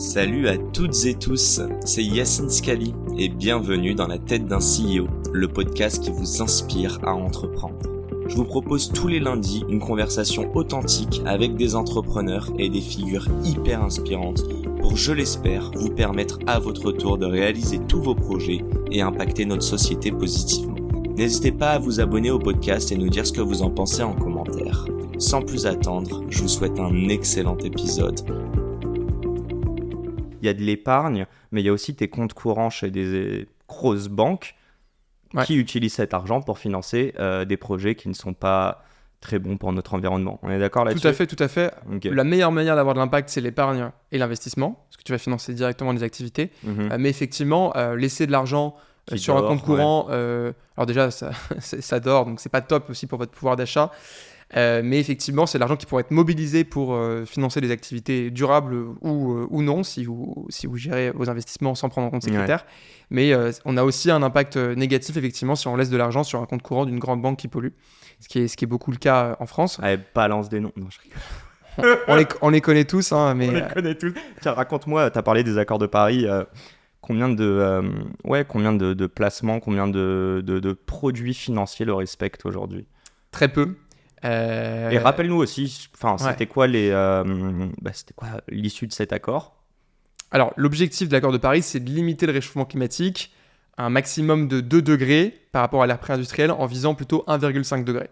Salut à toutes et tous, c'est Yacine Scali et bienvenue dans la tête d'un CEO, le podcast qui vous inspire à entreprendre. Je vous propose tous les lundis une conversation authentique avec des entrepreneurs et des figures hyper inspirantes pour, je l'espère, vous permettre à votre tour de réaliser tous vos projets et impacter notre société positivement. N'hésitez pas à vous abonner au podcast et nous dire ce que vous en pensez en commentaire. Sans plus attendre, je vous souhaite un excellent épisode. Il y a de l'épargne, mais il y a aussi tes comptes courants chez des grosses banques qui utilisent cet argent pour financer des projets qui ne sont pas très bons pour notre environnement. On est d'accord là-dessus ? Tout à fait. Okay. La meilleure manière d'avoir de l'impact, c'est l'épargne et l'investissement, parce que tu vas financer directement des activités. Mais effectivement, laisser de l'argent sur un compte courant, alors déjà, ça dort, donc c'est pas top aussi pour votre pouvoir d'achat. Mais effectivement, c'est de l'argent qui pourrait être mobilisé pour financer des activités durables ou non, si vous gérez vos investissements sans prendre en compte ces critères. Mais on a aussi un impact négatif, effectivement, si on laisse de l'argent sur un compte courant d'une grande banque qui pollue, ce qui est beaucoup le cas en France. Allez, balance des noms. Non, je rigole. on les connaît tous. Hein, mais, on les connaît tous. Tiens, raconte-moi, tu as parlé des accords de Paris. Combien de placements, combien de produits financiers le respectent aujourd'hui ? Très peu. Et rappelle-nous aussi, c'était quoi l'issue de cet accord ? Alors, l'objectif de l'accord de Paris, c'est de limiter le réchauffement climatique à un maximum de 2 degrés par rapport à l'ère pré-industrielle en visant plutôt 1,5 degré.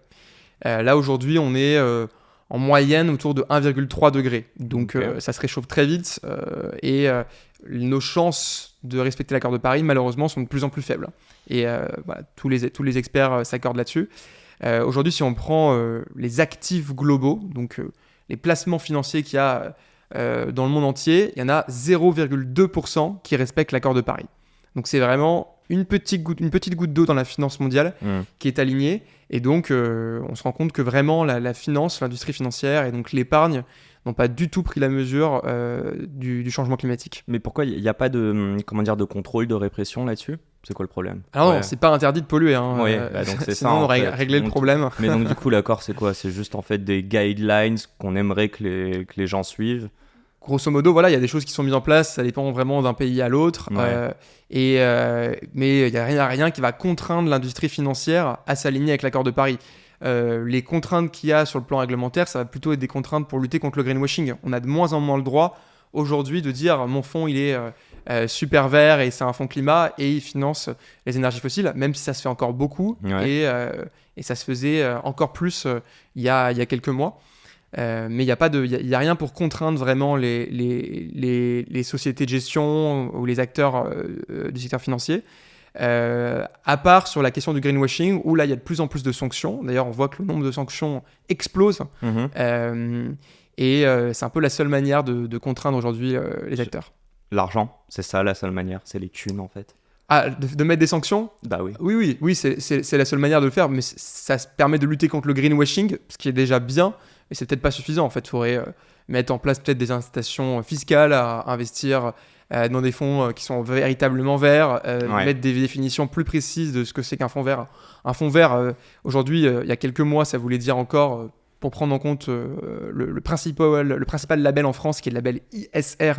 Là, aujourd'hui, on est en moyenne autour de 1,3 degré. Donc, ça se réchauffe très vite et nos chances de respecter l'accord de Paris, malheureusement, sont de plus en plus faibles. Et tous les experts s'accordent là-dessus. Aujourd'hui, si on prend les actifs globaux, donc les placements financiers qu'il y a dans le monde entier, il y en a 0,2% qui respectent l'accord de Paris. Donc c'est vraiment une petite goutte d'eau dans la finance mondiale qui est alignée. Et donc, on se rend compte que vraiment la finance, l'industrie financière et donc l'épargne n'ont pas du tout pris la mesure du changement climatique. Mais pourquoi il n'y a pas de contrôle, de répression là-dessus ? C'est quoi le problème ? Alors non, c'est pas interdit de polluer. Hein. Donc c'est sinon ça, on aurait réglé le problème. Mais donc du coup, l'accord, c'est quoi ? C'est juste en fait des guidelines qu'on aimerait que les gens suivent. Grosso modo, voilà, il y a des choses qui sont mises en place, ça dépend vraiment d'un pays à l'autre. Mais il n'y a rien qui va contraindre l'industrie financière à s'aligner avec l'accord de Paris. Les contraintes qu'il y a sur le plan réglementaire, ça va plutôt être des contraintes pour lutter contre le greenwashing. On a de moins en moins le droit aujourd'hui de dire mon fonds il est super vert et c'est un fonds climat et il finance les énergies fossiles, même si ça se fait encore beaucoup et ça se faisait encore plus il y a quelques mois. Mais il n'y a rien pour contraindre vraiment les sociétés de gestion ou les acteurs du secteur financier. À part sur la question du greenwashing, où là il y a de plus en plus de sanctions. D'ailleurs, on voit que le nombre de sanctions explose. Et c'est un peu la seule manière de contraindre aujourd'hui les acteurs. L'argent, c'est ça la seule manière, c'est les thunes en fait. Ah, de mettre des sanctions ? Bah oui. Oui, c'est la seule manière de le faire, mais ça permet de lutter contre le greenwashing, ce qui est déjà bien, mais c'est peut-être pas suffisant. En fait, il faudrait mettre en place peut-être des incitations fiscales à investir dans des fonds qui sont véritablement verts, mettre des définitions plus précises de ce que c'est qu'un fonds vert. Un fonds vert, aujourd'hui, il y a quelques mois, ça voulait dire encore, pour prendre en compte le principal label en France, qui est le label ISR,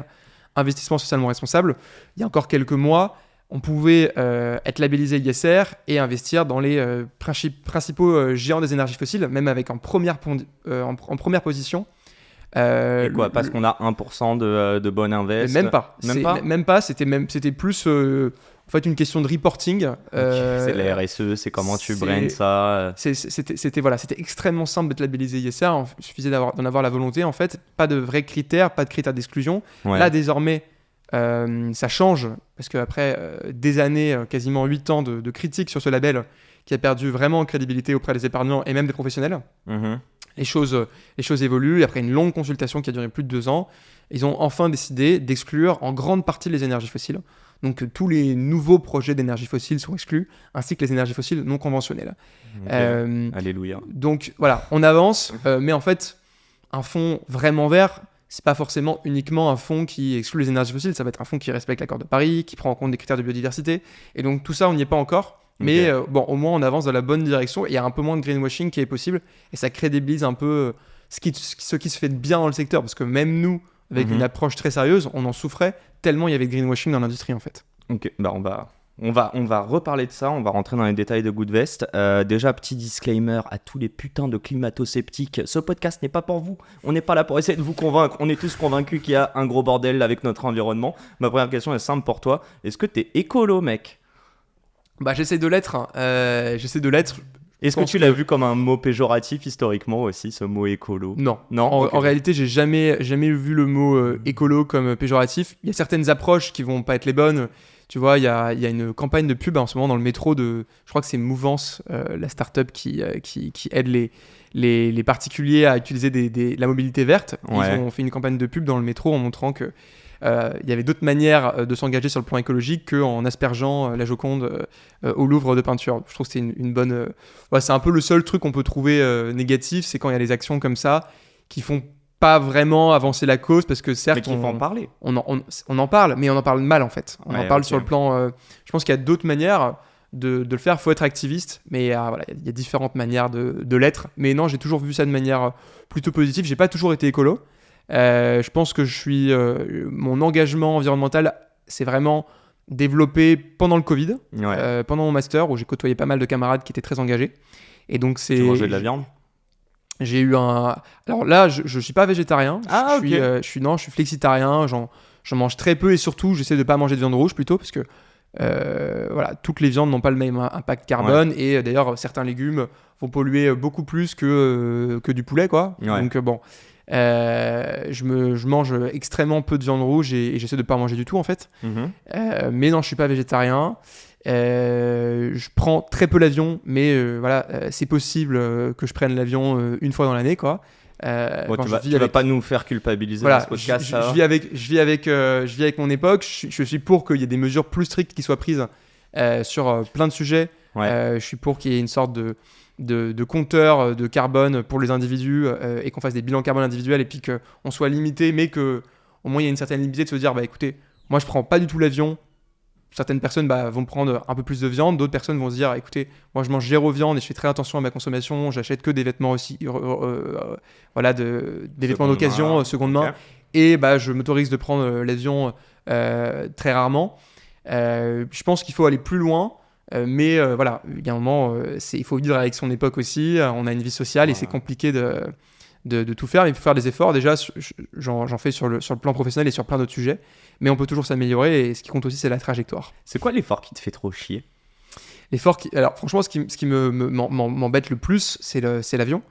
Investissement Socialement Responsable, il y a encore quelques mois, on pouvait être labellisé ISR et investir dans les principaux géants des énergies fossiles, même avec en première position. Et quoi, parce qu'on a 1% de bonne invest ? Même pas, c'était plus en fait une question de reporting. C'est la RSE, c'est comment tu braines ça. C'était extrêmement simple d'être labellisé ISR, il suffisait d'en avoir la volonté en fait, pas de vrais critères, pas de critères d'exclusion. Là désormais, ça change, parce qu'après des années, quasiment 8 ans de critiques sur ce label, qui a perdu vraiment en crédibilité auprès des épargnants et même des professionnels, les choses évoluent. Et après une longue consultation qui a duré plus de 2 ans, ils ont enfin décidé d'exclure en grande partie les énergies fossiles. Donc tous les nouveaux projets d'énergie fossile sont exclus, ainsi que les énergies fossiles non conventionnelles. Alléluia. Donc voilà, on avance, mais en fait, un fonds vraiment vert, c'est pas forcément uniquement un fonds qui exclut les énergies fossiles, ça va être un fonds qui respecte l'accord de Paris, qui prend en compte des critères de biodiversité. Et donc tout ça, on n'y est pas encore. Mais au moins on avance dans la bonne direction et il y a un peu moins de greenwashing qui est possible et ça crédibilise un peu ce qui se fait de bien dans le secteur, parce que même nous, avec une approche très sérieuse, on en souffrait tellement il y avait de greenwashing dans l'industrie en fait. Ok, bah on va reparler de ça, on va rentrer dans les détails de Goodvest. Déjà, petit disclaimer à tous les putains de climato-sceptiques, ce podcast n'est pas pour vous, on n'est pas là pour essayer de vous convaincre, on est tous convaincus qu'il y a un gros bordel avec notre environnement. Ma première question est simple pour toi, est-ce que t'es écolo, mec ? Bah j'essaie de l'être, Est-ce que tu l'as vu comme un mot péjoratif historiquement aussi, ce mot écolo ? Non. En réalité, j'ai jamais vu le mot écolo comme péjoratif. Il y a certaines approches qui vont pas être les bonnes. Tu vois, il y a une campagne de pub en ce moment dans le métro je crois que c'est Mouvance, la start-up qui aide les particuliers à utiliser la mobilité verte. Ouais. Ils ont fait une campagne de pub dans le métro en montrant que il y avait d'autres manières de s'engager sur le plan écologique qu'en aspergeant la Joconde au Louvre de peinture. Je trouve que c'est une bonne... c'est un peu le seul truc qu'on peut trouver négatif, c'est quand il y a des actions comme ça qui font pas vraiment avancer la cause, parce que certes... Mais qu'il faut en parler. On en parle, mais on en parle mal en fait. On en parle sur le plan... je pense qu'il y a d'autres manières de le faire. Il faut être activiste, mais il y a différentes manières de l'être. Mais non, j'ai toujours vu ça de manière plutôt positive. J'ai pas toujours été écolo. Je pense que mon engagement environnemental s'est vraiment développé pendant le Covid, pendant mon master, où j'ai côtoyé pas mal de camarades qui étaient très engagés. Et donc Tu mangeais de la viande ? J'ai eu Alors là, je suis pas végétarien. Je suis flexitarien. J'en mange très peu, et surtout, j'essaie de pas manger de viande rouge plutôt, parce que toutes les viandes n'ont pas le même impact carbone, et d'ailleurs certains légumes vont polluer beaucoup plus que du poulet, quoi. Donc bon. Je mange extrêmement peu de viande rouge, et j'essaie de pas manger du tout en fait. Mais non, je suis pas végétarien. Je prends très peu l'avion, mais c'est possible que je prenne l'avion une fois dans l'année, quoi. Tu vas pas nous faire culpabiliser dans ce podcast. Je vis avec mon époque. Je suis pour qu'il y ait des mesures plus strictes qui soient prises sur plein de sujets. Je suis pour qu'il y ait une sorte de compteur de carbone pour les individus, et qu'on fasse des bilans carbone individuels, et puis qu'on soit limité, mais qu'au moins il y a une certaine limite de se dire écoutez, moi je prends pas du tout l'avion. Certaines personnes vont prendre un peu plus de viande, d'autres personnes vont se dire écoutez, moi je mange zéro viande et je fais très attention à ma consommation, j'achète que des vêtements aussi, des vêtements d'occasion, seconde main, et je m'autorise de prendre l'avion très rarement. Je pense qu'il faut aller plus loin. Mais il y a un moment, il faut vivre avec son époque aussi. On a une vie sociale, et c'est compliqué de tout faire. Il faut faire des efforts. Déjà, j'en fais sur le plan professionnel et sur plein d'autres sujets. Mais on peut toujours s'améliorer, et ce qui compte aussi, c'est la trajectoire. C'est quoi l'effort qui te fait trop chier ? Alors franchement, ce qui m'embête le plus, c'est l'avion.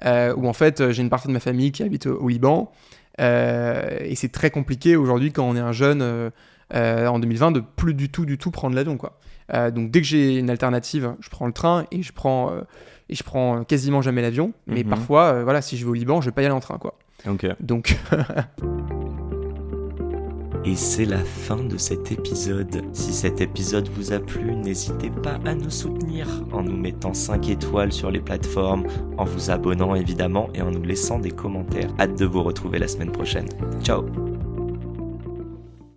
Où en fait, j'ai une partie de ma famille qui habite au Liban. Et c'est très compliqué aujourd'hui, quand on est un jeune en 2020, de plus du tout prendre l'avion, quoi. Donc dès que j'ai une alternative, je prends le train, et je prends quasiment jamais l'avion. Mais parfois, si je vais au Liban, je vais pas y aller en train, quoi. Donc Et c'est la fin de cet épisode. Si cet épisode vous a plu, n'hésitez pas à nous soutenir en nous mettant 5 étoiles sur les plateformes, en vous abonnant évidemment, et en nous laissant des commentaires. Hâte de vous retrouver la semaine prochaine. Ciao.